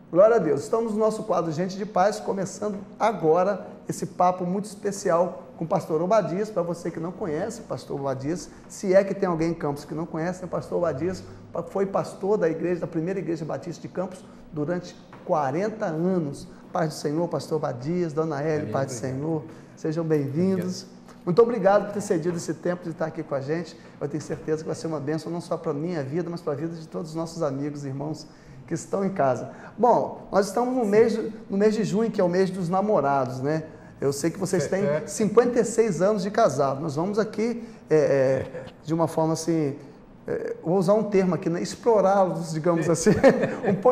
Glória a Deus. Estamos no nosso quadro Gente de Paz, começando agora esse papo muito especial com o pastor Obadias. Para você que não conhece o pastor Obadias, se é que tem alguém em Campos que não conhece, o pastor Obadias foi pastor da igreja, da primeira igreja batista de Campos durante 40 anos. Paz do Senhor, pastor Obadias, dona Eli, paz do Senhor. Sejam bem-vindos. Muito obrigado por ter cedido esse tempo de estar aqui com a gente. Eu tenho certeza que vai ser uma bênção não só para a minha vida, mas para a vida de todos os nossos amigos e irmãos que estão em casa. Bom, nós estamos no mês de junho, que é o mês dos namorados, né? Eu sei que vocês têm 56 anos de casado. Nós vamos aqui, de uma forma assim, vou usar um termo aqui, né? Explorá-los, digamos assim,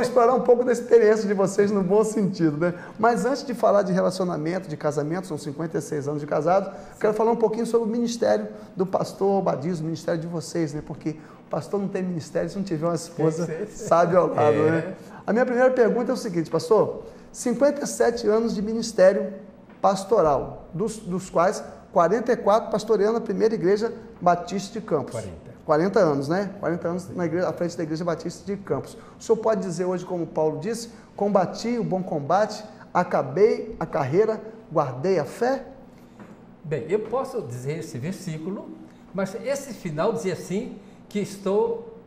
explorar um pouco da experiência de vocês no bom sentido, né? Mas antes de falar de relacionamento, de casamento, são 56 anos de casado, eu quero falar um pouquinho sobre o ministério do pastor Obadias, o ministério de vocês, né? Porque o pastor não tem ministério se não tiver uma esposa sábia ao lado, né? A minha primeira pergunta é o seguinte, pastor: 57 anos de ministério pastoral, dos quais 44 pastoreando a primeira igreja batista de Campos. 40 anos, né? 40 anos à frente da igreja batista de Campos. O senhor pode dizer hoje, como Paulo disse, combati o bom combate, acabei a carreira, guardei a fé? Bem, eu posso dizer esse versículo, mas esse final dizia assim, que estou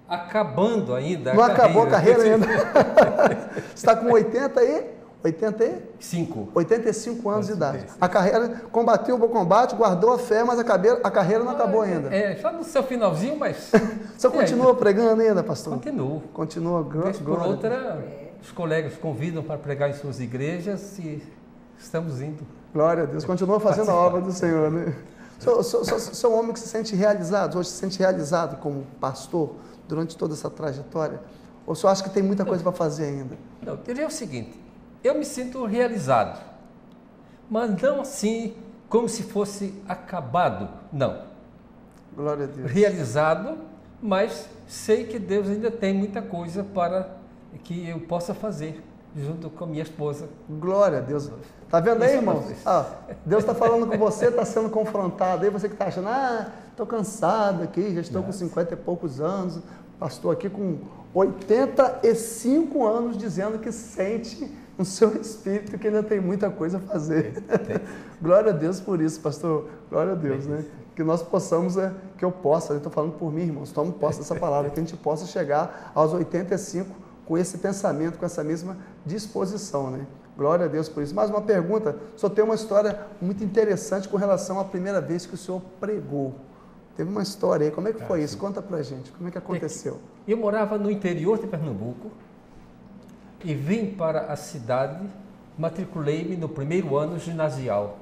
acabando ainda a carreira. Não acabou a carreira ainda. Você está com 85 anos de idade. A carreira, combateu o bom combate, guardou a fé, mas a carreira não acabou ainda. Só no seu finalzinho, mas... Você continua pregando ainda, pastor? Continuo. Continua. Por outra, os colegas convidam para pregar em suas igrejas e estamos indo. Glória a Deus. Continua fazendo a obra do Senhor, né? Sou um homem que se sente realizado, hoje se sente realizado como pastor durante toda essa trajetória? Ou você acha que tem muita coisa para fazer ainda? Não, eu diria o seguinte: eu me sinto realizado, mas não assim como se fosse acabado, não. Glória a Deus. Realizado, mas sei que Deus ainda tem muita coisa para que eu possa fazer junto com a minha esposa. Glória a Deus. Tá vendo aí, irmão? Deus está falando com você, está sendo confrontado. Aí você que está achando, estou cansado aqui, já estou com 50 e poucos anos, pastor aqui com 85 anos dizendo que sente no seu espírito que ainda tem muita coisa a fazer. Glória a Deus por isso, pastor. Glória a Deus, né? Que nós possamos, que eu possa, eu estou falando por mim, irmãos, tomo posse dessa palavra, que a gente possa chegar aos 85 com esse pensamento, com essa mesma disposição, né? Glória a Deus por isso. Mais uma pergunta, o senhor tem uma história muito interessante com relação à primeira vez que o senhor pregou. Teve uma história aí, como é que foi isso? Conta pra gente, como é que aconteceu? Eu morava no interior de Pernambuco e vim para a cidade, matriculei-me no primeiro ano ginasial.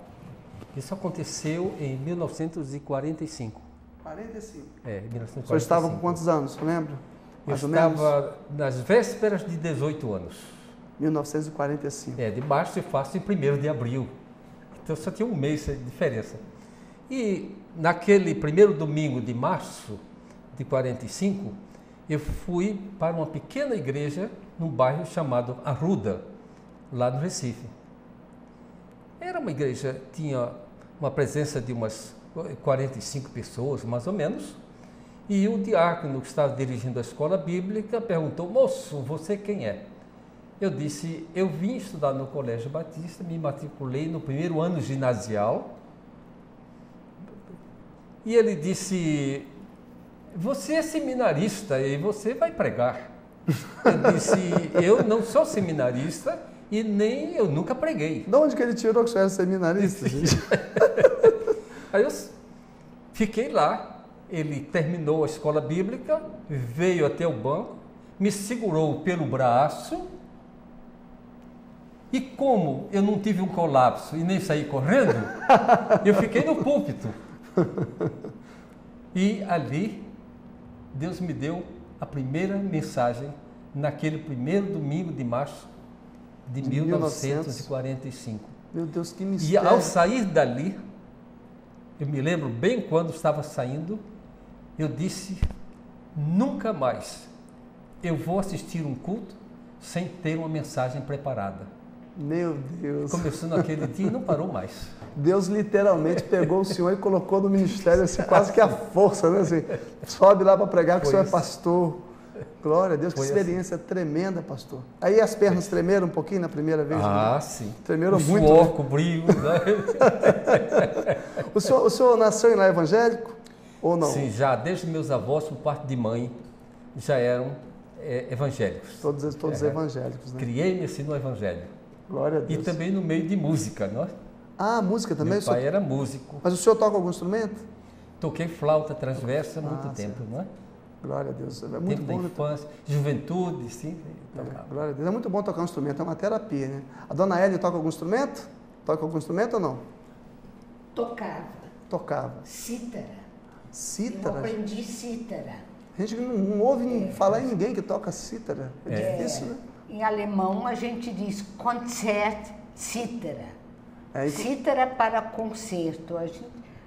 Isso aconteceu em 1945. 45? 1945. O senhor estava com quantos anos, você lembra? Eu estava nas vésperas de 18 anos. 1945. De março eu faço em 1º de abril. Então só tinha um mês de diferença. E naquele primeiro domingo de março de 45, eu fui para uma pequena igreja num bairro chamado Arruda, lá no Recife. Era uma igreja, tinha uma presença de umas 45 pessoas, mais ou menos, e o diácono que estava dirigindo a escola bíblica perguntou: moço, você quem é? Eu disse: eu vim estudar no Colégio Batista, me matriculei no primeiro ano ginasial. E ele disse: você é seminarista e você vai pregar. Eu disse: eu não sou seminarista e nem eu nunca preguei. De onde que ele tirou que você era seminarista, gente? Aí eu fiquei lá. Ele terminou a escola bíblica, veio até o banco, me segurou pelo braço e, como eu não tive um colapso e nem saí correndo, eu fiquei no púlpito. E ali Deus me deu a primeira mensagem naquele primeiro domingo de março de 1945. Meu Deus, que mistério. E ao sair dali, eu me lembro bem quando estava saindo, eu disse: nunca mais eu vou assistir um culto sem ter uma mensagem preparada. Meu Deus. Começou naquele dia e não parou mais. Deus literalmente pegou o senhor e colocou no ministério assim, quase que a força, né? Assim, sobe lá para pregar que o senhor é pastor. Glória a Deus, que Foi experiência tremenda, pastor. Aí as pernas tremeram um pouquinho na primeira vez? Ah, sim. Tremeram o muito. Suor cobriu, né? O senhor nasceu em lar evangélico ou não? Sim, já desde meus avós, por parte de mãe, já eram evangélicos. Todos evangélicos, né? Criei-me no evangelho. Glória a Deus. E também no meio de música, não é? Ah, música também? Meu pai era músico. Mas o senhor toca algum instrumento? Toquei flauta transversa há muito tempo, não é? Glória a Deus. É muito tempo bom. da infância, juventude, sim. Glória a Deus. É muito bom tocar um instrumento, é uma terapia, né? A dona Hélia toca algum instrumento? Toca algum instrumento ou não? Tocava. Cítara. Cítara? Eu aprendi cítara. A gente não ouve falar em ninguém que toca cítara. É difícil, né? Em alemão a gente diz Konzert Cítara. Então... Cítara para concerto.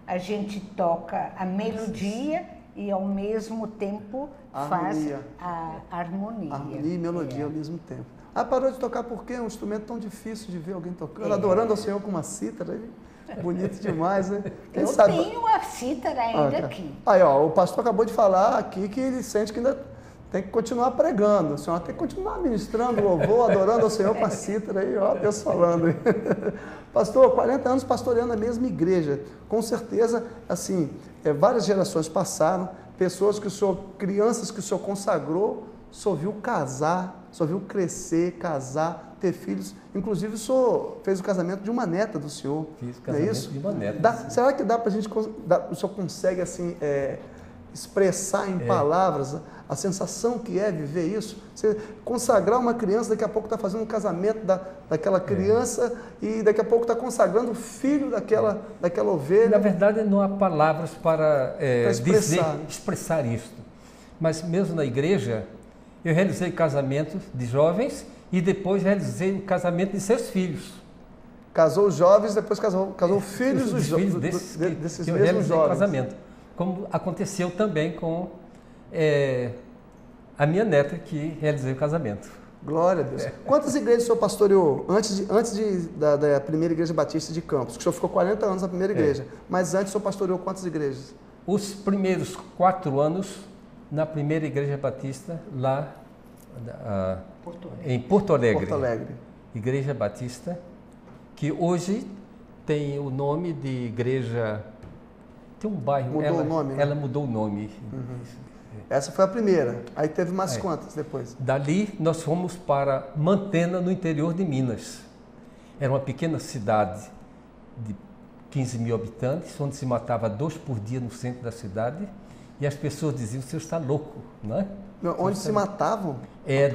A gente toca a melodia e ao mesmo tempo faz a harmonia. Harmonia e melodia ao mesmo tempo. Ah, parou de tocar por quê? É um instrumento tão difícil de ver alguém tocando, adorando ao Senhor com uma cítara. Bonito demais, né? Eu tenho a cítara ainda aqui. Aí, ó, o pastor acabou de falar aqui que ele sente que ainda tem que continuar pregando. O senhor tem que continuar ministrando louvor, adorando ao Senhor com a cítara aí, ó, Deus falando aí. Pastor, 40 anos pastoreando a mesma igreja. Com certeza, assim, várias gerações passaram, pessoas que o senhor, crianças que o senhor consagrou, o senhor viu casar, o senhor viu crescer, casar, ter filhos. Inclusive, o senhor fez o casamento de uma neta do senhor. Fiz o casamento de uma neta. Será que dá para a gente, o senhor consegue, assim, expressar em palavras a sensação que é viver isso? Você consagrar uma criança, daqui a pouco está fazendo um casamento daquela criança e daqui a pouco está consagrando o filho daquela ovelha. Na verdade, não há palavras para expressar isso. Mas mesmo na igreja, eu realizei casamentos de jovens e depois realizei o casamento de seus filhos. Casou os jovens, depois casou filhos dos filhos desses que eu mesmos realizei jovens. Casamento. Como aconteceu também com a minha neta, que realizei o casamento. Glória a Deus. Quantas igrejas o senhor pastoreou antes da primeira igreja batista de Campos? Que o senhor ficou 40 anos na primeira igreja. Mas antes o senhor pastoreou quantas igrejas? Os primeiros 4 anos na primeira igreja batista, lá em Porto Alegre. Igreja Batista, que hoje tem o nome de igreja... Tem um bairro... Mudou o nome? Ela mudou o nome. Essa foi a primeira. Aí teve mais quantas depois? Dali nós fomos para Mantena, no interior de Minas. Era uma pequena cidade de 15 mil habitantes, onde se matava 2 por dia no centro da cidade. E as pessoas diziam, o senhor está louco, não é? Onde se matavam?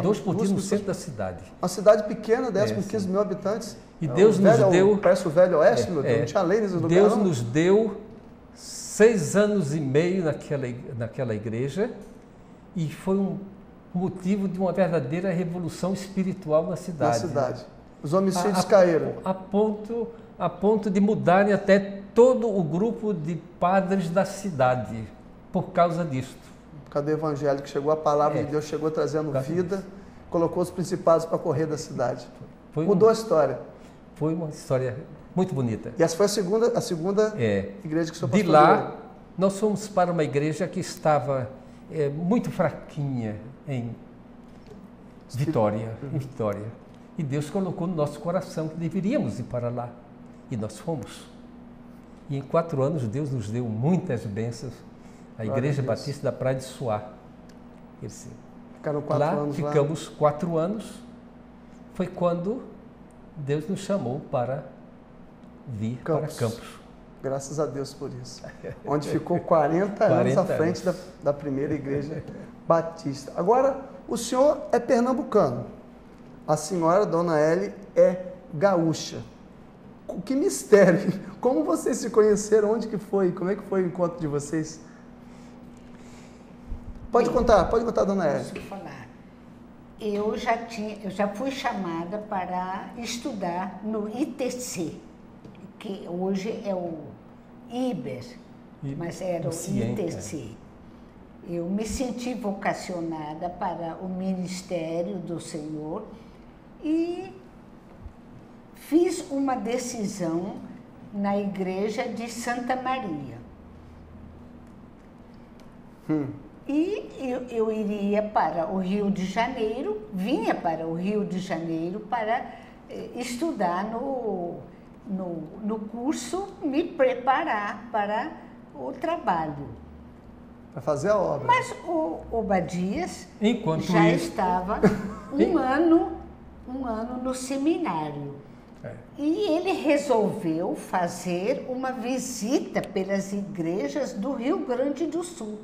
2 por dia no centro da cidade. Uma cidade pequena, 10 com 15 mil habitantes. E Deus nos deu... Parece o Velho Oeste, meu Deus, não tinha lei nesse lugar. Deus nos deu 6 anos e meio naquela igreja e foi um motivo de uma verdadeira revolução espiritual na cidade. Os homicídios caíram. A ponto de mudarem até todo o grupo de padres da cidade por causa disto. Cadê o evangelho que chegou? A palavra de Deus chegou trazendo vida, colocou os principados para correr da cidade. Mudou a história. Foi uma história muito bonita. E essa foi a segunda igreja que o senhor pastoreou. De lá, nós fomos para uma igreja que estava muito fraquinha em Vitória. E Deus colocou no nosso coração que deveríamos ir para lá. E nós fomos. E em 4 anos, Deus nos deu muitas bênçãos. A Igreja Batista da Praia de Suá. Ficaram 4 anos lá. Ficamos 4 anos. Foi quando Deus nos chamou para vir para Campos. Graças a Deus por isso. Onde ficou 40 anos à frente da primeira igreja batista. Agora, o senhor é pernambucano. A senhora, dona Eli, é gaúcha. Que mistério! Como vocês se conheceram? Onde que foi? Como é que foi o encontro de vocês? Pode contar, dona Eli. Posso falar. Eu já fui chamada para estudar no ITC, que hoje é o IBER, mas era o ITC. Eu me senti vocacionada para o ministério do Senhor e fiz uma decisão na igreja de Santa Maria. E eu iria para o Rio de Janeiro, vinha para o Rio de Janeiro para estudar no curso, me preparar para o trabalho. Para fazer a obra. Mas o Obadias Enquanto já isso... estava um ano no seminário. E ele resolveu fazer uma visita pelas igrejas do Rio Grande do Sul.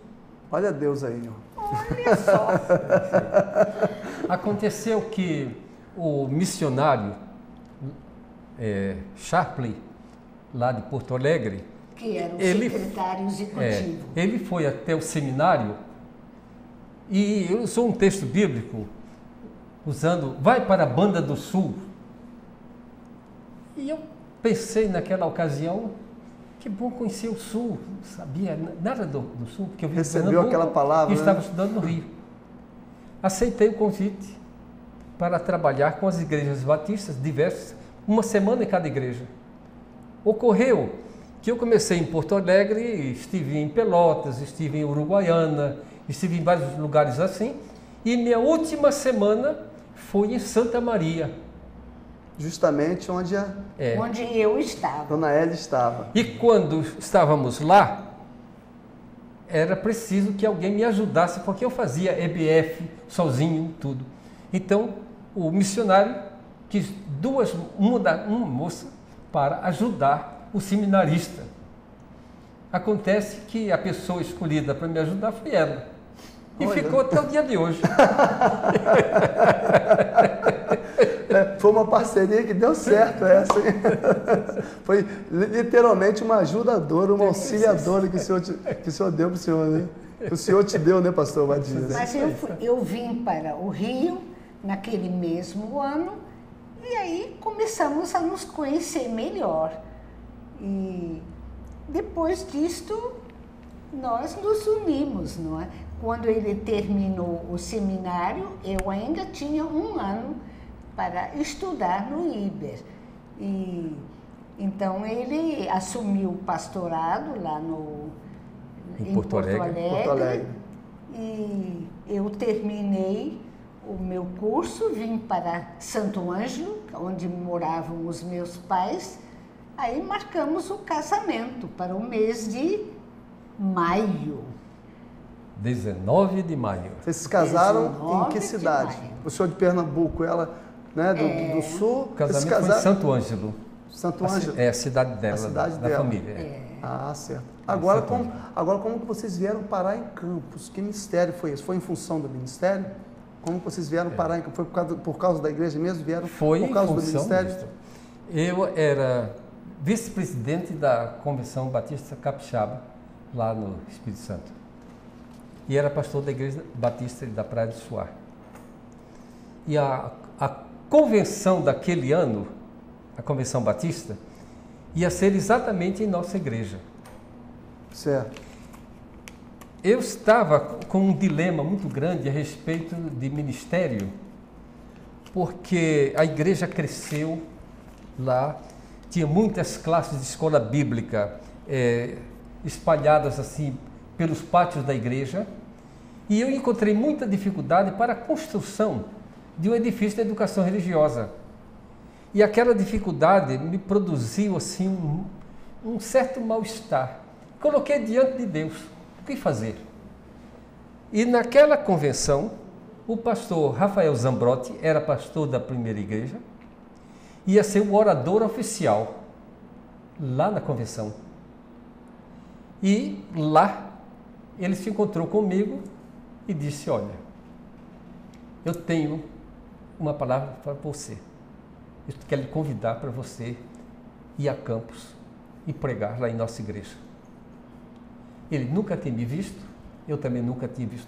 Olha Deus aí. Olha só. Aconteceu que o missionário Chaplin, lá de Porto Alegre, Que era o secretário executivo. Ele foi até o seminário e usou um texto bíblico usando, vai para a Banda do Sul. E eu pensei naquela ocasião, que bom conhecer o Sul, não sabia nada do Sul, porque eu vim recebeu aquela palavra, e estava estudando no Rio. Aceitei o convite para trabalhar com as igrejas batistas diversas, uma semana em cada igreja. Ocorreu que eu comecei em Porto Alegre, estive em Pelotas, estive em Uruguaiana, estive em vários lugares assim, e minha última semana foi em Santa Maria. Justamente onde onde eu estava. Dona Hélia estava. E quando estávamos lá, era preciso que alguém me ajudasse, porque eu fazia EBF sozinho, tudo. Então, o missionário quis uma moça para ajudar o seminarista. Acontece que a pessoa escolhida para me ajudar foi ela. E olha, ficou até o dia de hoje. Foi uma parceria que deu certo essa. Foi literalmente uma ajudadora, uma auxiliadora que o senhor deu para o senhor, né? Que o senhor te deu, né, pastor Obadias? Mas eu vim para o Rio naquele mesmo ano e aí começamos a nos conhecer melhor. E depois disto, nós nos unimos, não é? Quando ele terminou o seminário, eu ainda tinha um ano para estudar no IBER. E então ele assumiu o pastorado lá em Porto Alegre. E eu terminei o meu curso, vim para Santo Ângelo, onde moravam os meus pais. Aí marcamos o casamento para o mês de maio. 19 de maio. Vocês se casaram em que cidade? O senhor de Pernambuco, ela, né, do Sul. O casamento foi em Santo Ângelo. Santo Ângelo? É a cidade dela, a cidade da dela. família. Ah, certo. Agora como que vocês vieram parar em Campos? Que mistério foi esse? Foi em função do ministério? Como que vocês vieram parar em Campos? Foi por causa da igreja mesmo? Vieram foi por causa em do função ministério? Disso. Eu era vice-presidente da Convenção Batista Capixaba, lá no Espírito Santo. E era pastor da Igreja Batista da Praia do Suar. E a convenção daquele ano, a Convenção Batista, ia ser exatamente em nossa igreja. Certo. Eu estava com um dilema muito grande a respeito de ministério, porque a igreja cresceu lá, tinha muitas classes de escola bíblica espalhadas assim pelos pátios da igreja, e eu encontrei muita dificuldade para a construção de um edifício de educação religiosa. E aquela dificuldade me produziu assim um certo mal-estar. Coloquei diante de Deus, o que fazer? E naquela convenção, o pastor Rafael Zambrotti era pastor da primeira igreja, ia ser o orador oficial lá na convenção. E lá ele se encontrou comigo e disse: olha, eu tenho uma palavra para você. Eu quero lhe convidar para você ir a Campos e pregar lá em nossa igreja. Ele nunca tinha me visto, eu também nunca tinha visto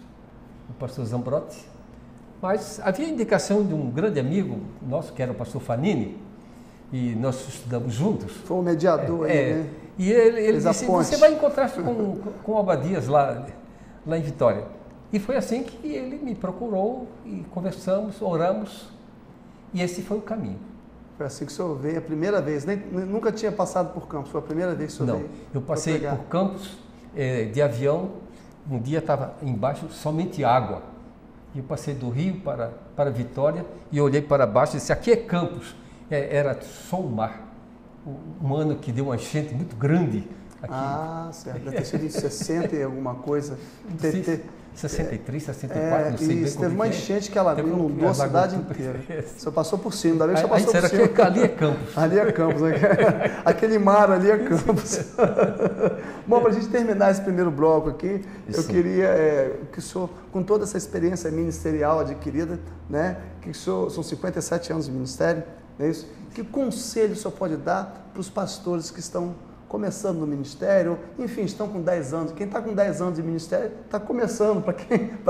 o pastor Zambrotti, mas havia indicação de um grande amigo nosso, que era o pastor Fanini, e nós estudamos juntos. Foi o mediador aí, né? E ele disse: você vai encontrar-se com o Obadias lá em Vitória. E foi assim que ele me procurou e conversamos, oramos, e esse foi o caminho. Foi assim que o senhor veio a primeira vez, nunca tinha passado por Campos, foi a primeira vez que o senhor veio? Não, eu passei por Campos de avião Um dia estava embaixo somente água. E eu passei do Rio para Vitória e olhei para baixo e disse, aqui é Campos. Era só o mar. Um ano que deu uma enchente muito grande aqui. Ah, certo. Deve ter sido em 60 e alguma coisa. 63, 64, não sei bem isso, como teve uma enchente que ela inundou a cidade inteira. Você passou por cima, ainda bem que você passou por cima. Que ali é Campos. Ali é Campos, né? Aquele mar ali é Campos. Bom, para a gente terminar esse primeiro bloco aqui, eu queria que o senhor, com toda essa experiência ministerial adquirida, né, que o senhor, são 57 anos de ministério, não é isso? Que conselho o senhor pode dar para os pastores que estão começando no ministério, enfim, estão com 10 anos. Quem está com 10 anos de ministério está começando, para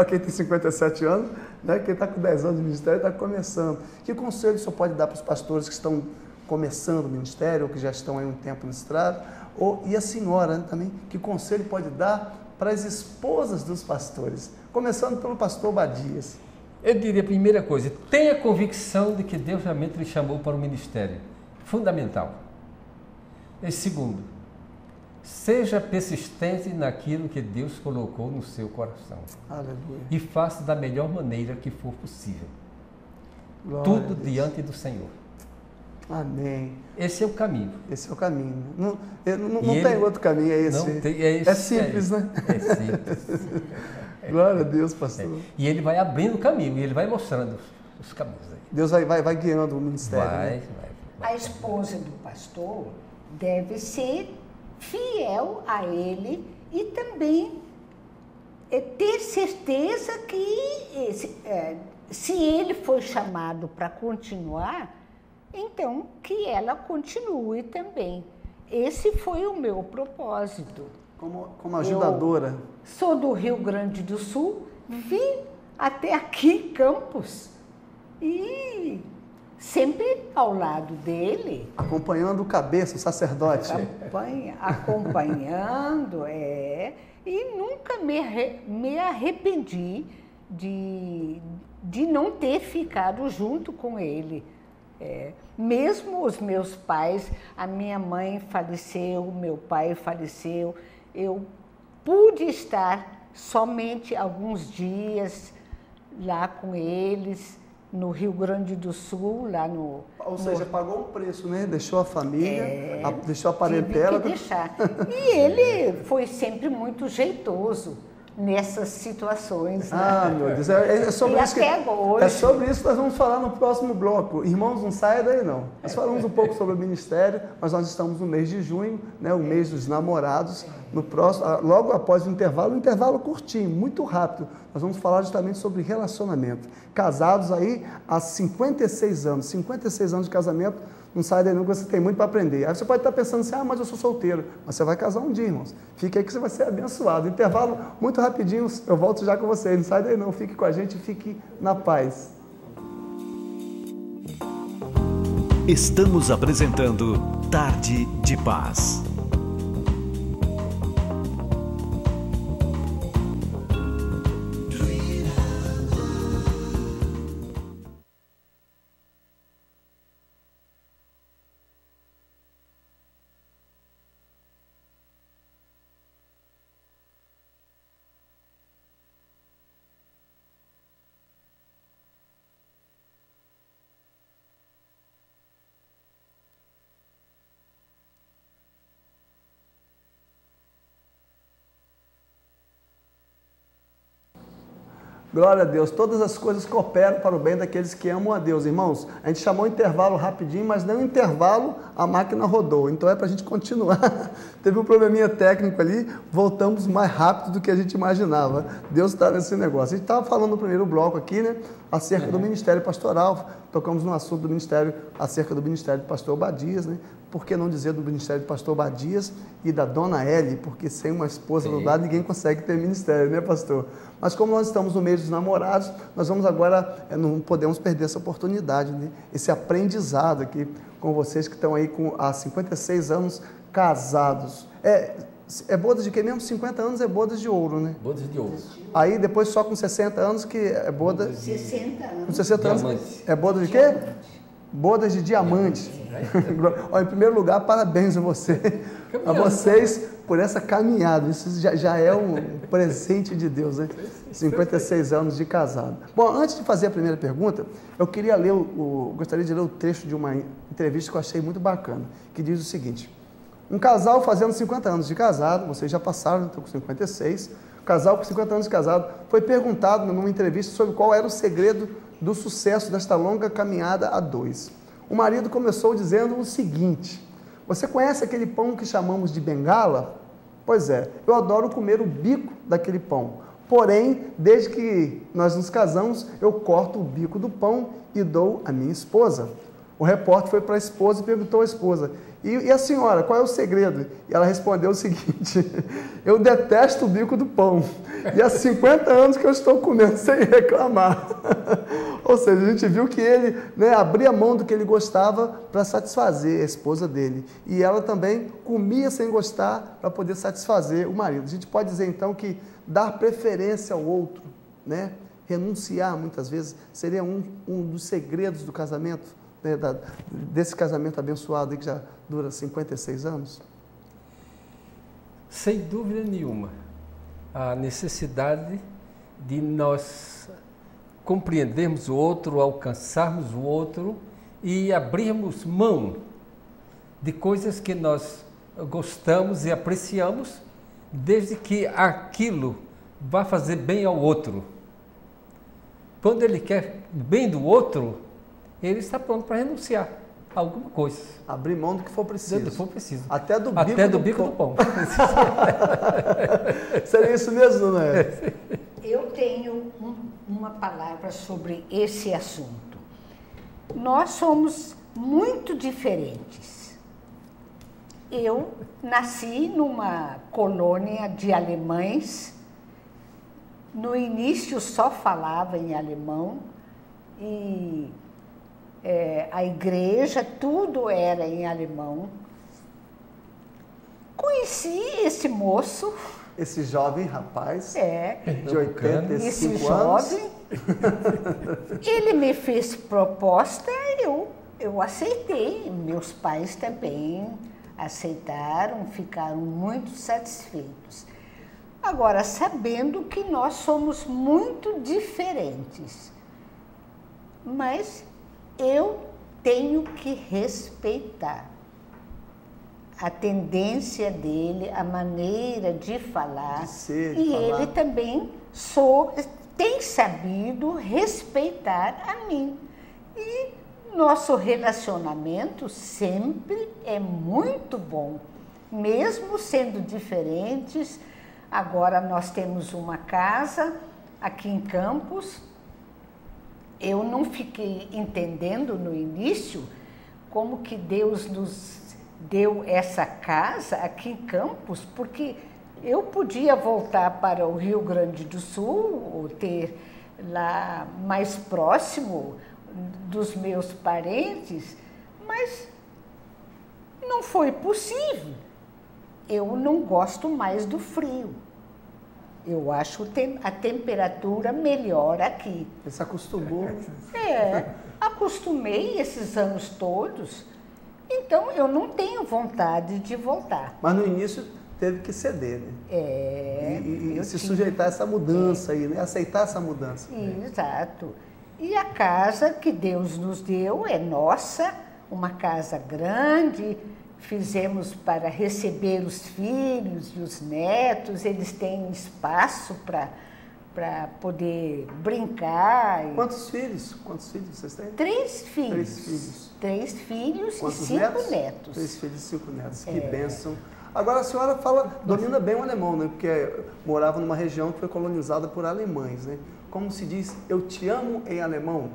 quem tem 57 anos, né? Quem está com 10 anos de ministério está começando. Que conselho o senhor pode dar para os pastores que estão começando o ministério, ou que já estão aí um tempo no estrado, e a senhora, né, também, que conselho pode dar para as esposas dos pastores, começando pelo pastor Badias? Eu diria a primeira coisa, tenha convicção de que Deus realmente lhe chamou para o ministério, fundamental. E segundo, seja persistente naquilo que Deus colocou no seu coração. Aleluia. E faça da melhor maneira que for possível. Glória Tudo diante do Senhor. Amém. Esse é o caminho. Esse é o caminho. Não tem outro caminho, é esse. Não tem, é esse. É simples, né? É simples. Glória a Deus, pastor. E ele vai abrindo o caminho, e ele vai mostrando os caminhos. Aí. Deus vai guiando o ministério. Vai. A esposa do pastor deve ser fiel a ele e também ter certeza que se ele foi chamado para continuar, então que ela continue também. Esse foi o meu propósito. Como ajudadora. Eu sou do Rio Grande do Sul, vim até aqui em Campos e sempre ao lado dele. Acompanhando o cabeça, o sacerdote. Acompanhando, e nunca me arrependi de não ter ficado junto com ele. Mesmo os meus pais, a minha mãe faleceu, meu pai faleceu, eu pude estar somente alguns dias lá com eles, no Rio Grande do Sul, lá no... Ou seja, pagou um preço, né? Deixou a família, deixou a parentela. Tive que deixar. E ele foi sempre muito jeitoso nessas situações. Né? Ah, meu Deus, é sobre e isso até hoje. É sobre isso que nós vamos falar no próximo bloco. Irmãos, não saia daí não. Nós falamos um pouco sobre o ministério, mas nós estamos no mês de junho, né, o mês dos namorados. No próximo, logo após o intervalo, um intervalo curtinho, muito rápido, nós vamos falar justamente sobre relacionamento. Casados aí há 56 anos de casamento, não sai daí não, porque você tem muito para aprender. Aí você pode estar pensando assim, mas eu sou solteiro. Mas você vai casar um dia, irmãos. Fique aí que você vai ser abençoado. Intervalo muito rapidinho, eu volto já com você. Não sai daí não, fique com a gente e fique na paz. Estamos apresentando Tarde de Paz. Glória a Deus, todas as coisas cooperam para o bem daqueles que amam a Deus. Irmãos, a gente chamou o intervalo rapidinho, mas nem o intervalo a máquina rodou, então é para a gente continuar. Teve um probleminha técnico ali, voltamos mais rápido do que a gente imaginava. Deus está nesse negócio. A gente estava falando no primeiro bloco aqui, né, acerca do ministério pastoral, tocamos no assunto do ministério, acerca do ministério do pastor Badias, né? Por que não dizer do ministério do pastor Badias e da dona Eli, porque sem uma esposa do lado ninguém consegue ter ministério, né, pastor? Mas como nós estamos no meio dos namorados, nós vamos agora, não podemos perder essa oportunidade, né? Esse aprendizado aqui com vocês que estão aí há 56 anos casados. É bodas de quê mesmo? 50 anos é bodas de ouro, né? Bodas de ouro. Aí depois só com 60 anos que é boda... 60 anos. Com 60 anos Diamante. é boda de quê? Bodas de diamante. Ó, em primeiro lugar, parabéns a você, a vocês por essa caminhada. Isso já é um presente de Deus, né? 56 anos de casado. Bom, antes de fazer a primeira pergunta, eu queria ler gostaria de ler o trecho de uma entrevista que eu achei muito bacana, que diz o seguinte: um casal fazendo 50 anos de casado, vocês já passaram, estão com 56, o casal com 50 anos de casado foi perguntado numa entrevista sobre qual era o segredo do sucesso desta longa caminhada a dois. O marido começou dizendo o seguinte: você conhece aquele pão que chamamos de bengala? Pois é, eu adoro comer o bico daquele pão. Porém, desde que nós nos casamos, eu corto o bico do pão e dou à minha esposa. O repórter foi para a esposa e perguntou à esposa: e a senhora, qual é o segredo? E ela respondeu o seguinte: eu detesto o bico do pão. E há 50 anos que eu estou comendo sem reclamar. Ou seja, a gente viu que ele, né, abria mão do que ele gostava para satisfazer a esposa dele. E ela também comia sem gostar para poder satisfazer o marido. A gente pode dizer então que dar preferência ao outro, né, renunciar muitas vezes, seria um dos segredos do casamento, né, desse casamento abençoado aí que já dura 56 anos? Sem dúvida nenhuma, a necessidade de nós compreendermos o outro, alcançarmos o outro e abrirmos mão de coisas que nós gostamos e apreciamos, desde que aquilo vá fazer bem ao outro. Quando ele quer o bem do outro, ele está pronto para renunciar a alguma coisa. Abrir mão do que for preciso. Do que for preciso. Até do bico do pão. Seria isso mesmo, não é? Eu tenho uma palavra sobre esse assunto. Nós somos muito diferentes. Eu nasci numa colônia de alemães. No início só falava em alemão e a igreja, tudo era em alemão. Conheci esse moço. Esse jovem rapaz de Esse 85 anos. jovem, ele me fez proposta, eu aceitei. Meus pais também aceitaram, ficaram muito satisfeitos. Agora, sabendo que nós somos muito diferentes, mas eu tenho que respeitar a tendência dele, a maneira de falar, de ser, e falar. Ele também tem sabido respeitar a mim. E nosso relacionamento sempre é muito bom, mesmo sendo diferentes. Agora nós temos uma casa aqui em Campos. Eu não fiquei entendendo no início como que Deus nos deu essa casa aqui em Campos, porque eu podia voltar para o Rio Grande do Sul, ou ter lá mais próximo dos meus parentes, mas não foi possível. Eu não gosto mais do frio. Eu acho a temperatura melhor aqui. Você se acostumou? Acostumei esses anos todos. Então, eu não tenho vontade de voltar. Mas no início teve que ceder, né? E se sujeitar a essa mudança aí, né? Aceitar essa mudança. Exato. E a casa que Deus nos deu é nossa, uma casa grande. Fizemos para receber os filhos e os netos. Eles têm espaço para poder brincar. Quantos filhos? Quantos filhos vocês têm? 3 filhos. 3 filhos. 3 filhos. Quantos e 5 netos. 3 filhos e 5 netos. Que bênção. Agora a senhora domina bem o alemão, né? Porque morava numa região que foi colonizada por alemães, né? Como se diz, eu te amo em alemão?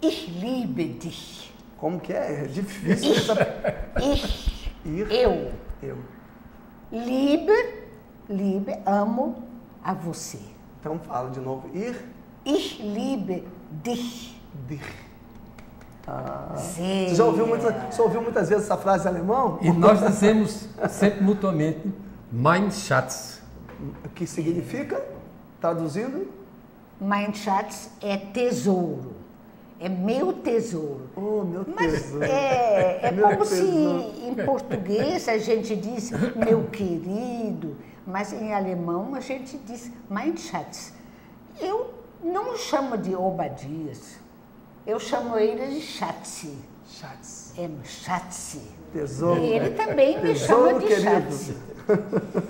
Ich liebe dich. Como que é? É difícil. Eu. Liebe, amo a você. Então fala de novo. Ich liebe dich. Você já ouviu muitas vezes essa frase em alemão? E nós dizemos sempre mutuamente, mein Schatz. O que significa? Traduzindo? Mein Schatz é tesouro. é meu tesouro. Oh, meu Mas tesouro. é Meu como se tesouro. em português a gente diz meu querido, mas em alemão a gente diz mein Schatz. Eu não chamo de Obadias, eu chamo ele de Schatzi. Schatz. É Schatzi. Tesouro. E ele também me Tesouro chama de querido. Schatzi.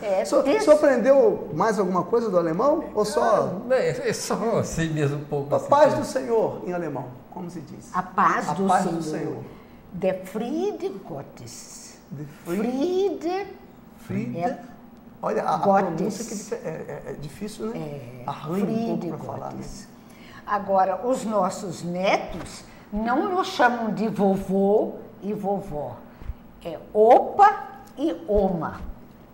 É, O senhor aprendeu mais alguma coisa do alemão? Ou só É só assim mesmo um pouco. a assim, paz do Senhor em alemão? Como se diz? A paz, A do, paz Senhor. do Senhor. Der Friede Gottes. De Friede. Friede. Friede. Olha, a Gottes. pronúncia que é difícil, né? Arranha um pouco Friede para falar. Né? Gottes. Agora, os nossos netos não nos chamam de vovô e vovó. É opa e oma.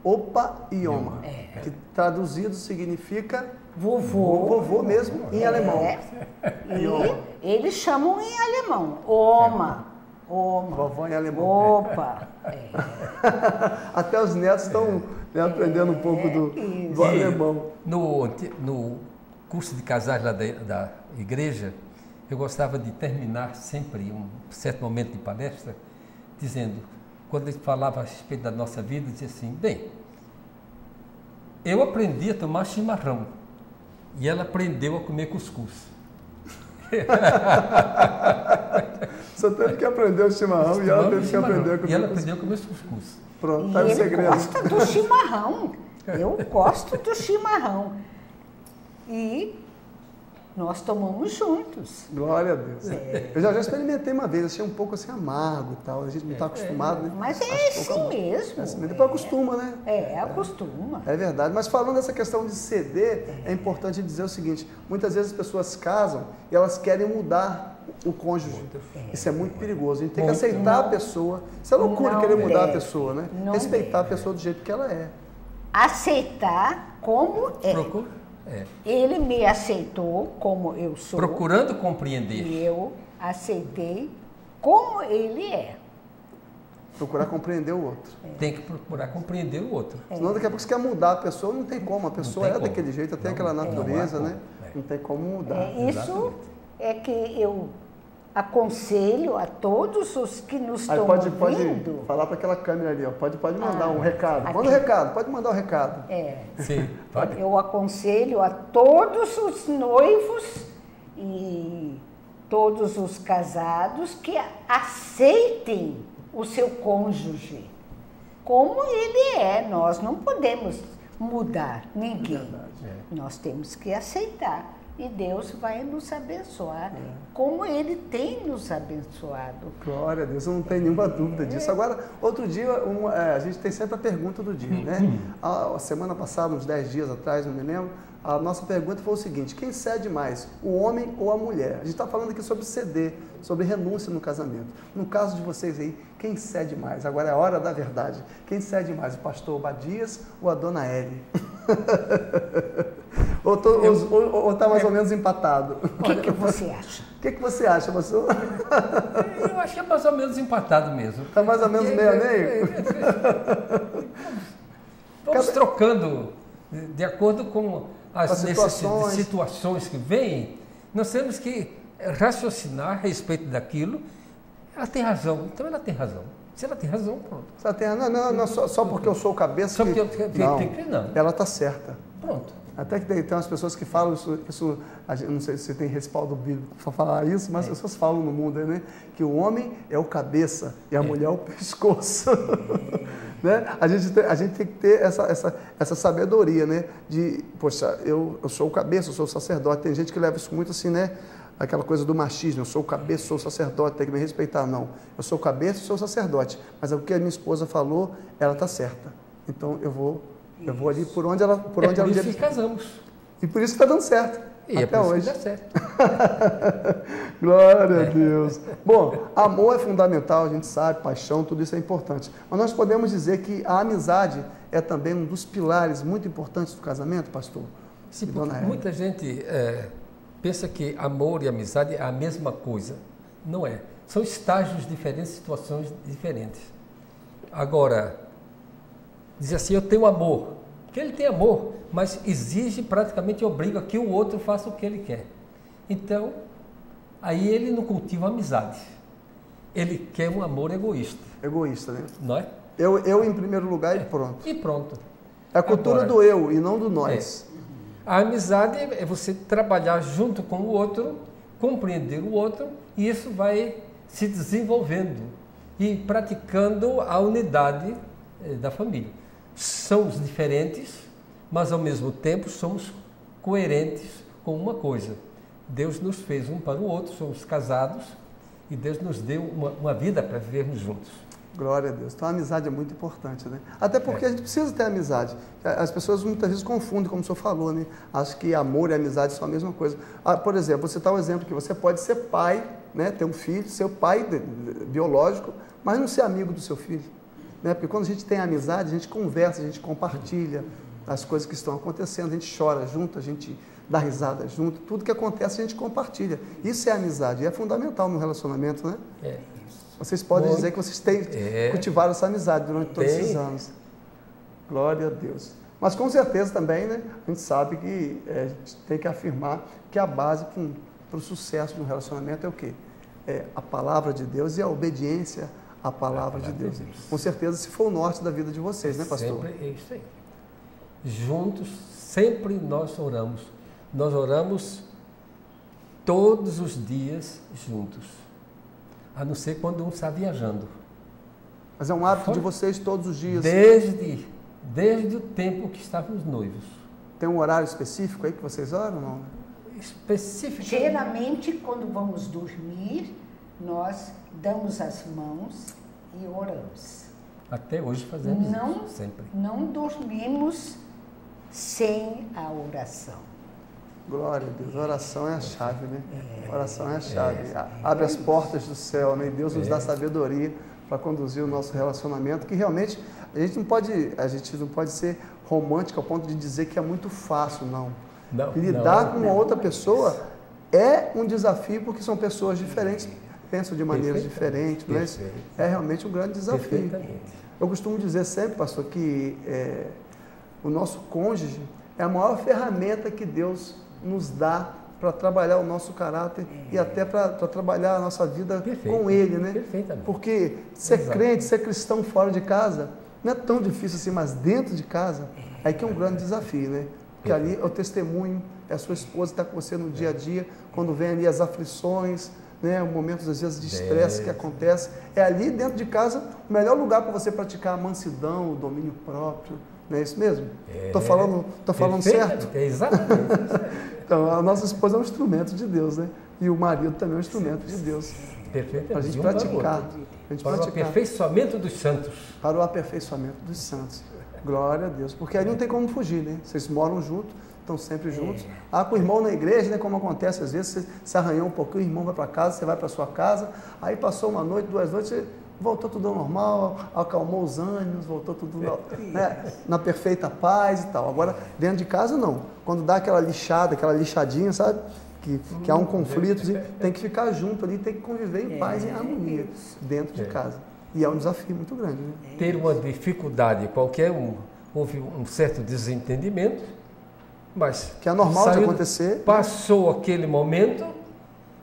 Opa e oma. Que traduzido significa Vovô. vovô mesmo em alemão. E eles chamam em alemão. Oma. Oma. Vovó em alemão. Opa. Até os netos estão aprendendo um pouco do alemão. No curso de casais lá da igreja, eu gostava de terminar sempre um certo momento de palestra dizendo, quando ele falava a respeito da nossa vida, dizia assim, bem, eu aprendi a tomar chimarrão e ela aprendeu a comer cuscuz. Só teve que aprender o chimarrão e ela teve que aprender a comer. E ela aprendeu a comer cuscuz. Pronto, E tá o ele segredo. gosta do chimarrão. Eu gosto do chimarrão. E nós tomamos juntos. Glória a Deus. Eu já experimentei uma vez, achei um pouco assim amargo e tal. A gente não está acostumado, né? Mas é Acho pouco assim amargo. mesmo. É assim mesmo. Depois acostuma, né? Acostuma. É verdade. Mas falando dessa questão de ceder, é importante dizer o seguinte: muitas vezes as pessoas casam e elas querem mudar o cônjuge. Isso é muito perigoso. A gente tem que aceitar a pessoa. Isso é loucura Não querer mudar a deve. pessoa, né? Não Respeitar deve. a pessoa do jeito que ela é. Aceitar como é. Ele me aceitou como eu sou. Procurando compreender. E eu aceitei como ele é. Procurar compreender o outro. Tem que procurar compreender o outro. Senão daqui a pouco você quer mudar a pessoa, não tem como. A pessoa tem é como. daquele jeito, tem Não, aquela não há natureza, como. né? Não tem como mudar. Isso exatamente. é que eu aconselho a todos os que nos Aí estão pode ouvindo. falar para aquela câmera ali, ó. Pode mandar um recado. aqui. Manda um recado, pode mandar um recado. Sim, pode. Eu aconselho a todos os noivos e todos os casados que aceitem o seu cônjuge como ele é. Nós não podemos mudar ninguém. Nós temos que aceitar. E Deus vai nos abençoar, como Ele tem nos abençoado. Glória a Deus, eu não tenho nenhuma dúvida disso. Agora, outro dia, a gente tem sempre a pergunta do dia, né? A semana passada, uns 10 dias atrás, não me lembro, a nossa pergunta foi o seguinte: quem cede mais, o homem ou a mulher? A gente está falando aqui sobre ceder, sobre renúncia no casamento. No caso de vocês aí, quem cede mais? Agora é a hora da verdade. Quem cede mais, o pastor Obadias ou a dona Eli? Ou está mais ou menos empatado? O que você acha? O que você acha, pastor? Eu acho que é mais ou menos empatado mesmo. Está mais ou menos meio a meio? Vamos trocando de acordo com as situações que vêm. Nós temos que raciocinar a respeito daquilo. Ela tem razão, então ela tem razão. Se ela tem razão, pronto. Você tem, não, só porque eu sou o cabeça. Só porque eu tenho que não. Ela está certa. Pronto. Até que tem umas pessoas que falam isso, não sei se você tem respaldo bíblico para falar isso, mas as pessoas falam no mundo, né? Que o homem é o cabeça e a mulher é o pescoço. Né? A gente tem que ter essa sabedoria, né? De, poxa, eu sou o cabeça, eu sou o sacerdote. Tem gente que leva isso muito assim, né? Aquela coisa do machismo, eu sou o cabeça, sou o sacerdote, tem que me respeitar. Não, eu sou o cabeça, sou o sacerdote. Mas o que a minha esposa falou, ela está certa. Então eu vou ali por onde ela Por isso que casamos. E por isso que está dando certo. E até é por hoje. isso que dá certo. Glória a Deus. Bom, amor é fundamental, a gente sabe, paixão, tudo isso é importante. Mas nós podemos dizer que a amizade é também um dos pilares muito importantes do casamento, pastor? Sim, porque muita gente pensa que amor e amizade é a mesma coisa. Não é. São estágios diferentes, situações diferentes. Agora, diz assim, eu tenho amor. Porque ele tem amor, mas exige, praticamente obriga que o outro faça o que ele quer. Então, Aí ele não cultiva amizade. Ele quer um amor egoísta. Egoísta, né? Não é? Eu em primeiro lugar e pronto. E pronto. É a cultura Agora, do eu e não do nós. A amizade é você trabalhar junto com o outro, compreender o outro, e isso vai se desenvolvendo e praticando a unidade da família. Somos diferentes, mas ao mesmo tempo somos coerentes com uma coisa. Deus nos fez um para o outro, somos casados, e Deus nos deu uma vida para vivermos juntos. Glória a Deus. Então a amizade é muito importante, né? Até porque a gente precisa ter amizade. As pessoas muitas vezes confundem, como o senhor falou, né? Acham que amor e amizade são a mesma coisa. Por exemplo, vou citar um exemplo que você pode ser pai, né? Ter um filho, ser o pai biológico, mas não ser amigo do seu filho. Né? Porque quando a gente tem amizade, a gente conversa, a gente compartilha as coisas que estão acontecendo, a gente chora junto, a gente dá risada junto, tudo que acontece a gente compartilha. Isso é amizade, e é fundamental no relacionamento, né? Vocês podem dizer que vocês têm cultivado essa amizade durante todos esses anos. Glória a Deus. Mas com certeza também, né, a gente sabe que a gente tem que afirmar que a base para o sucesso no relacionamento é o quê? É a palavra de Deus e a obediência à palavra de Deus. Com certeza, se for o norte da vida de vocês, né, pastor? Sempre é isso aí. Juntos, sempre nós oramos. Nós oramos todos os dias juntos. A não ser quando um está viajando. Mas é um hábito de vocês todos os dias? Desde o tempo que estávamos noivos. Tem um horário específico aí que vocês oram, não? Específico? Geralmente, quando vamos dormir, nós damos as mãos e oramos. Até hoje fazemos isso, sempre. Não dormimos sem a oração. Glória a Deus, a oração é a chave, né? A oração é a chave. Abre as portas do céu, né? E Deus nos dá sabedoria para conduzir o nosso relacionamento, que realmente a gente não pode ser romântico ao ponto de dizer que é muito fácil, não. Lidar com uma outra pessoa é um desafio, porque são pessoas diferentes, pensam de maneiras diferentes, mas é realmente um grande desafio. Eu costumo dizer sempre, pastor, que o nosso cônjuge é a maior ferramenta que Deus nos dá para trabalhar o nosso caráter e até para trabalhar a nossa vida com Ele, né? Porque ser crente, ser cristão fora de casa, não é tão difícil assim, mas dentro de casa, aí que é um grande desafio, né? Porque ali é o testemunho, é a sua esposa que está com você no dia a dia, quando vem ali as aflições, né? Momentos às vezes de estresse que acontece, é ali dentro de casa o melhor lugar para você praticar a mansidão, o domínio próprio. Não é isso mesmo? Estou falando certo? É exatamente isso. Então, a nossa esposa é um instrumento de Deus, né? E o marido também é um instrumento de Deus. Perfeitamente. Para a gente praticar. Para o aperfeiçoamento dos santos. Para o aperfeiçoamento dos santos. Glória a Deus. Porque aí não tem como fugir, né? Vocês moram juntos, estão sempre juntos. Com o irmão na igreja, né? Como acontece às vezes, você se arranhou um pouquinho, o irmão vai para casa, você vai para sua casa, aí passou uma noite, 2 noites, você voltou tudo ao normal, acalmou os ânimos, voltou tudo na perfeita paz e tal. Agora, dentro de casa, não. Quando dá aquela lixadinha, sabe? Que há um conflito, tem que ficar junto ali, tem que conviver em paz e em harmonia dentro de casa. E é um desafio muito grande, né? Ter uma dificuldade qualquer, houve um certo desentendimento, mas... Que é normal de acontecer. Passou aquele momento,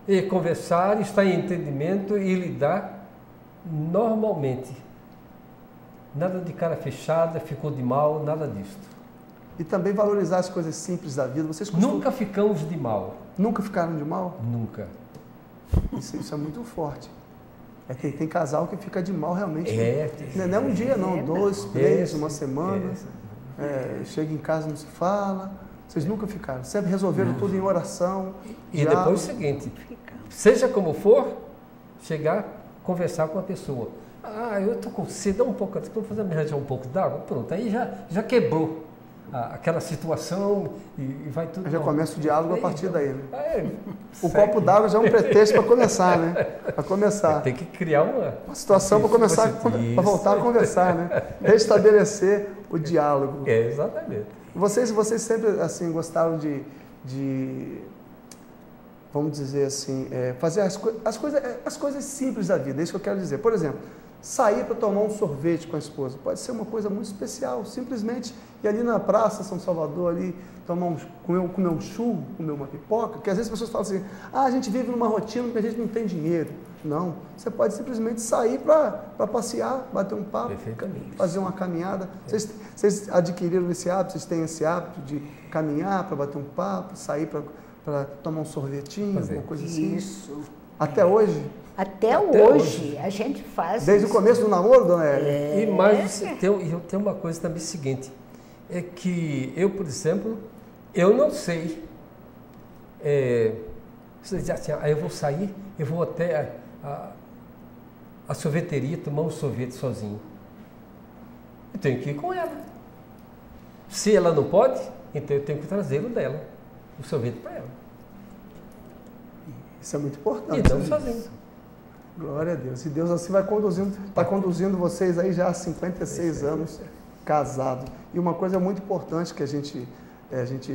e conversar, estar em entendimento e lidar normalmente. Nada de cara fechada, ficou de mal, nada disso. E também valorizar as coisas simples da vida. Vocês Nunca ficamos de mal. Nunca ficaram de mal? Nunca. Isso é muito forte. Tem casal que fica de mal realmente. Não é um dia não, 2, 3, uma semana. Chega em casa, não se fala. Vocês nunca ficaram. Sempre resolveram tudo em oração. E depois o seguinte, seja como for, chegar, conversar com a pessoa. Eu estou com sede, dá um pouco, vou fazer me arranjar um pouco d'água. Pronto, aí já quebrou aquela situação e vai tudo. Já começa o diálogo a partir daí, né? O copo d'água já é um pretexto para começar, né? Para começar. Tem que criar uma situação para começar, para voltar a conversar, né? Restabelecer o diálogo. Exatamente. Vocês sempre assim gostaram de vamos dizer assim, fazer as coisas simples da vida, é isso que eu quero dizer. Por exemplo, sair para tomar um sorvete com a esposa. Pode ser uma coisa muito especial, simplesmente ir ali na Praça São Salvador, ali, comer um churro, comer uma pipoca, porque às vezes as pessoas falam assim, a gente vive numa rotina porque a gente não tem dinheiro. Não, você pode simplesmente sair para passear, bater um papo, fazer uma caminhada. Vocês adquiriram esse hábito, vocês têm esse hábito de caminhar para bater um papo, sair para tomar um sorvetinho, alguma coisa assim? Isso. Até hoje? Até hoje a gente faz. Desde isso. o começo do namoro, dona Hélia? E mais, eu tenho uma coisa também seguinte, é que eu, por exemplo, eu não sei, você diz assim, eu vou sair, eu vou até a sorveteria tomar um sorvete sozinho. Eu tenho que ir com ela. Se ela não pode, então eu tenho que trazer o dela, o sorvete para ela. Isso é muito importante. E não sozinho. Glória a Deus. E Deus assim vai está conduzindo vocês aí já há 56 anos casados. E uma coisa muito importante que a gente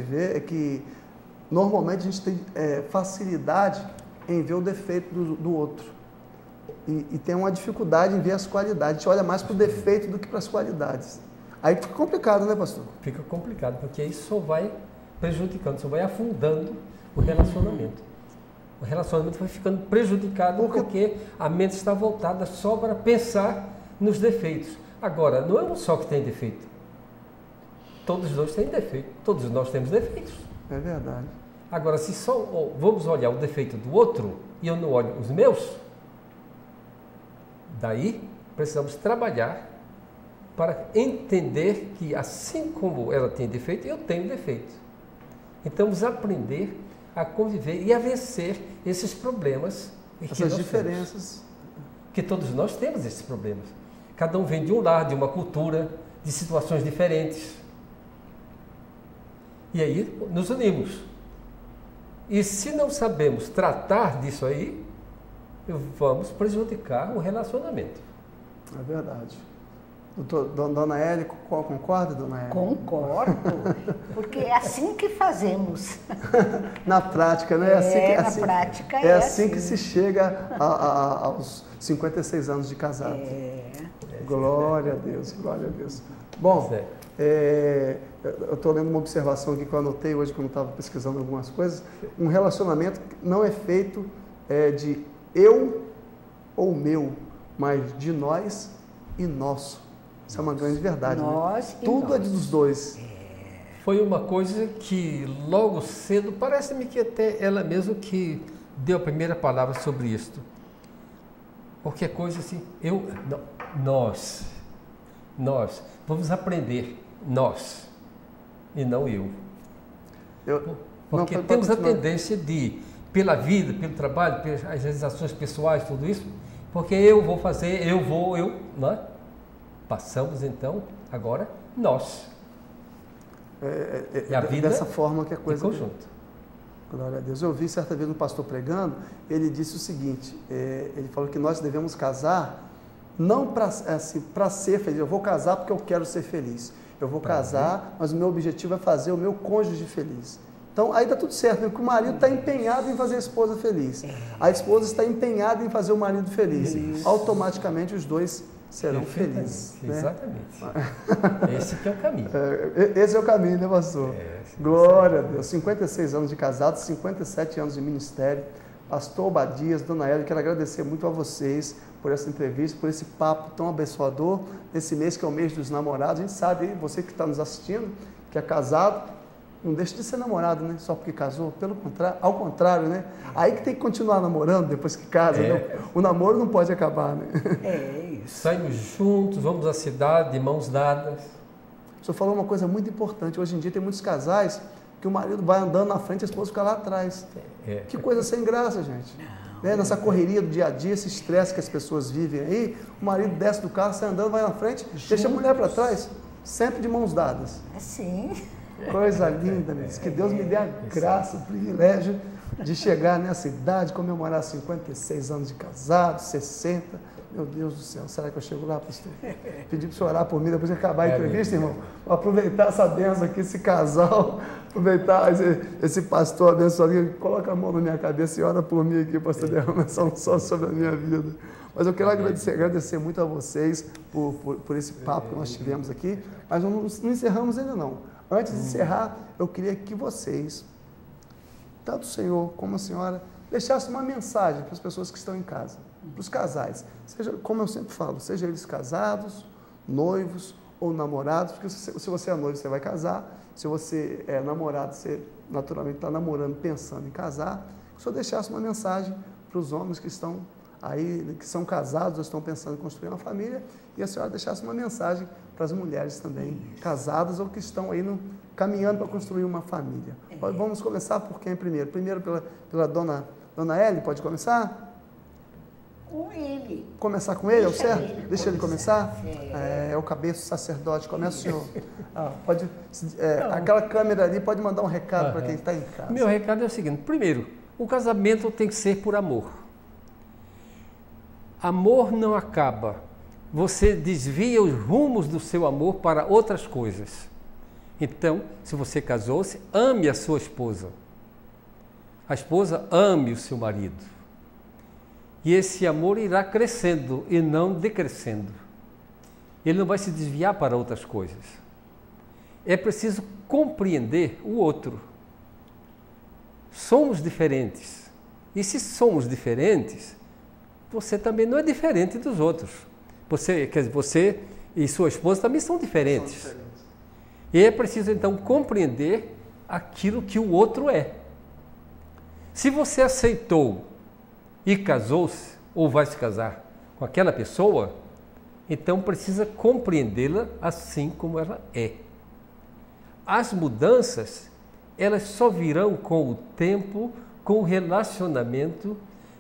vê é que normalmente a gente tem facilidade em ver o defeito do outro. E tem uma dificuldade em ver as qualidades. A gente olha mais para o defeito do que para as qualidades. Aí fica complicado, né, pastor? Fica complicado, porque isso só vai prejudicando, só vai afundando o relacionamento. O relacionamento vai ficando prejudicado porque a mente está voltada só para pensar nos defeitos. Agora, não é um só que tem defeito. Todos dois têm defeito. Todos nós temos defeitos. É verdade. Agora, se só vamos olhar o defeito do outro e eu não olho os meus, daí precisamos trabalhar para entender que assim como ela tem defeito, eu tenho defeito. Então, vamos aprender a conviver e a vencer esses problemas. Essas diferenças. Que todos nós temos esses problemas. Cada um vem de um lar, de uma cultura, de situações diferentes. E aí nos unimos. E se não sabemos tratar disso aí, vamos prejudicar o relacionamento. É verdade. Dona Hélia, concorda, dona Hélia? Concordo, porque é assim que fazemos. Na prática, né? Na prática é assim que se chega aos 56 anos de casado. Glória a Deus, glória a Deus. Bom, eu estou lendo uma observação aqui que eu anotei hoje quando estava pesquisando algumas coisas. Um relacionamento não é feito de eu ou meu, mas de nós e nosso. Isso é uma grande verdade, nós, né? Tudo é dos dois. Foi uma coisa que logo cedo, parece-me que até ela mesma que deu a primeira palavra sobre isto. Qualquer coisa assim, nós, vamos aprender, nós, e não eu. Porque temos a tendência de, pela vida, pelo trabalho, pelas realizações pessoais, tudo isso, porque eu vou fazer, não é? Passamos então, agora, nós. E a vida dessa forma que a coisa... em conjunto. Glória a Deus. Eu vi certa vez um pastor pregando, ele disse o seguinte, ele falou que nós devemos casar, não para ser feliz, eu vou casar porque eu quero ser feliz. Eu vou casar, mas o meu objetivo é fazer o meu cônjuge feliz. Então, aí está tudo certo, né? Porque o marido está empenhado em fazer a esposa feliz. A esposa está empenhada em fazer o marido feliz. Automaticamente os dois serão felizes. Né? Exatamente. Esse que é o caminho. Esse é o caminho, né, pastor? Glória a Deus. 56 anos de casado, 57 anos de ministério. Pastor Obadias, dona Hélia, quero agradecer muito a vocês por essa entrevista, por esse papo tão abençoador, nesse mês que é o mês dos namorados. A gente sabe, você que está nos assistindo, que é casado, não deixa de ser namorado, né? Só porque casou. Ao contrário, né? Aí que tem que continuar namorando depois que casa. Né? O namoro não pode acabar, né? Saímos juntos, vamos à cidade, de mãos dadas. O senhor falou uma coisa muito importante. Hoje em dia tem muitos casais que o marido vai andando na frente e a esposa fica lá atrás. Que coisa sem graça, gente. Nessa correria do dia a dia, esse estresse que as pessoas vivem aí, o marido desce do carro, sai andando, vai na frente, deixa a mulher para trás, sempre de mãos dadas. Assim. Coisa linda, que Deus me dê a graça, o privilégio de chegar nessa idade, comemorar 56 anos de casado, 60, Meu Deus do céu, será que eu chego lá, pastor? Pedi para o senhor orar por mim, depois de acabar a entrevista, irmão. Vou aproveitar essa bênção aqui, esse casal, aproveitar esse pastor abençoado que coloca a mão na minha cabeça e ora por mim aqui, pastor, derrama essa unção sobre a minha vida. Mas eu quero agradecer muito a vocês por esse papo que nós tivemos aqui, mas não encerramos ainda não. Antes de encerrar, eu queria que vocês, tanto o senhor como a senhora, deixassem uma mensagem para as pessoas que estão em casa, para os casais. Seja, como eu sempre falo, seja eles casados, noivos ou namorados, porque se você é noivo, você vai casar, se você é namorado, você naturalmente está namorando, pensando em casar. Que o senhor deixasse uma mensagem para os homens que estão aí, que são casados ou estão pensando em construir uma família, e a senhora deixasse uma mensagem para as mulheres também, casadas ou que estão aí caminhando para construir uma família. Vamos começar por quem primeiro? Primeiro pela dona Eli, pode começar? Com ele. Começar com ele, é o certo? Deixa ele começar. começar? É o cabeça, o sacerdote, começa o senhor. Aquela câmera ali pode mandar um recado para quem está em casa. Meu recado é o seguinte: primeiro, o casamento tem que ser por amor. Amor não acaba. Você desvia os rumos do seu amor para outras coisas. Então, se você casou-se, ame a sua esposa. A esposa ame o seu marido. E esse amor irá crescendo e não decrescendo. Ele não vai se desviar para outras coisas. É preciso compreender o outro. Somos diferentes. E se somos diferentes, você também não é diferente dos outros. Você e sua esposa também são diferentes. E é preciso, então, compreender aquilo que o outro é. Se você aceitou e casou-se, ou vai se casar com aquela pessoa, então precisa compreendê-la assim como ela é. As mudanças, elas só virão com o tempo, com o relacionamento,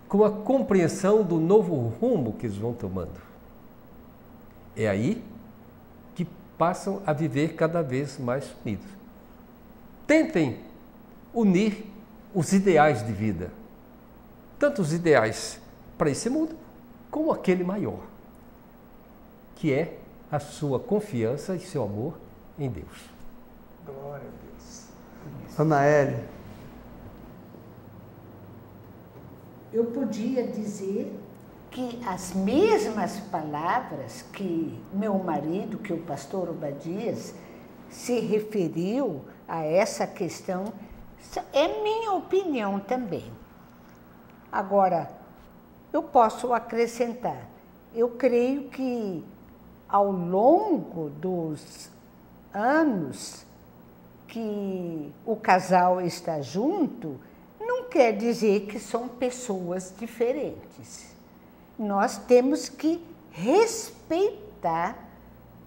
com a compreensão do novo rumo que eles vão tomando. É aí que passam a viver cada vez mais unidos. Tentem unir os ideais de vida, tanto os ideais para esse mundo, como aquele maior, que é a sua confiança e seu amor em Deus. Glória a Deus. Ana Eli. Eu podia dizer que as mesmas palavras que meu marido, que o pastor Obadias, se referiu a essa questão, é minha opinião também. Agora, eu posso acrescentar, eu creio que ao longo dos anos que o casal está junto, não quer dizer que são pessoas diferentes. Nós temos que respeitar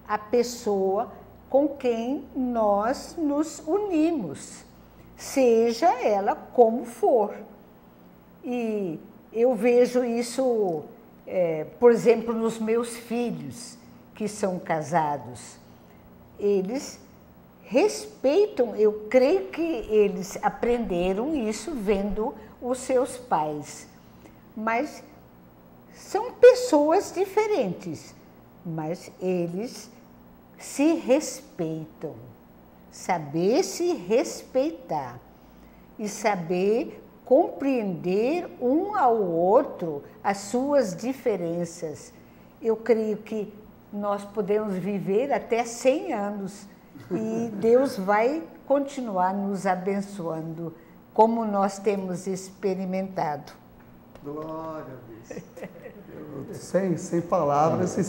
a pessoa com quem nós nos unimos, seja ela como for. E eu vejo isso, por exemplo, nos meus filhos que são casados. Eles respeitam, eu creio que eles aprenderam isso vendo os seus pais. Mas são pessoas diferentes, mas eles se respeitam. Saber se respeitar e saber compreender um ao outro as suas diferenças. Eu creio que nós podemos viver até 100 anos e Deus vai continuar nos abençoando, como nós temos experimentado. Glória a Deus. Sem palavras e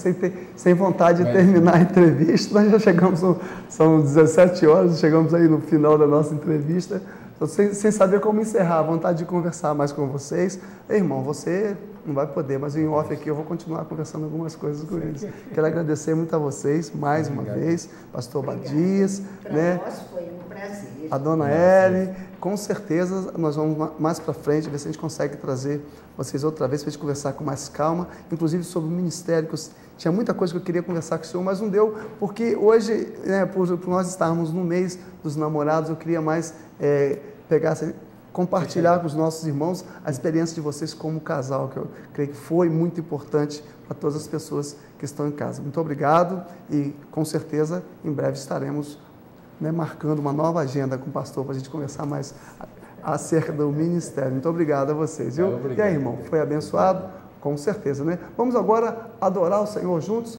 sem vontade de terminar a entrevista. Nós já chegamos, são 17 horas, chegamos aí no final da nossa entrevista. Sem saber como encerrar, a vontade de conversar mais com vocês. Ei, irmão, você não vai poder, mas em off aqui eu vou continuar conversando algumas coisas com eles. Quero agradecer muito a vocês, mais uma vez, pastor Obadias. Para nós foi um prazer. A dona Eli, com certeza nós vamos mais para frente, ver se a gente consegue trazer vocês outra vez para a gente conversar com mais calma, inclusive sobre o ministério, que tinha muita coisa que eu queria conversar com o senhor, mas não deu, porque hoje, por nós estarmos no mês dos namorados, eu queria mais pegar compartilhar com os nossos irmãos a experiência de vocês como casal, que eu creio que foi muito importante para todas as pessoas que estão em casa. Muito obrigado e, com certeza, em breve estaremos, né, marcando uma nova agenda com o pastor para a gente conversar mais acerca do ministério. Muito obrigado a vocês, viu? Obrigado. E aí, irmão, foi abençoado? Com certeza, né? Vamos agora adorar o Senhor juntos.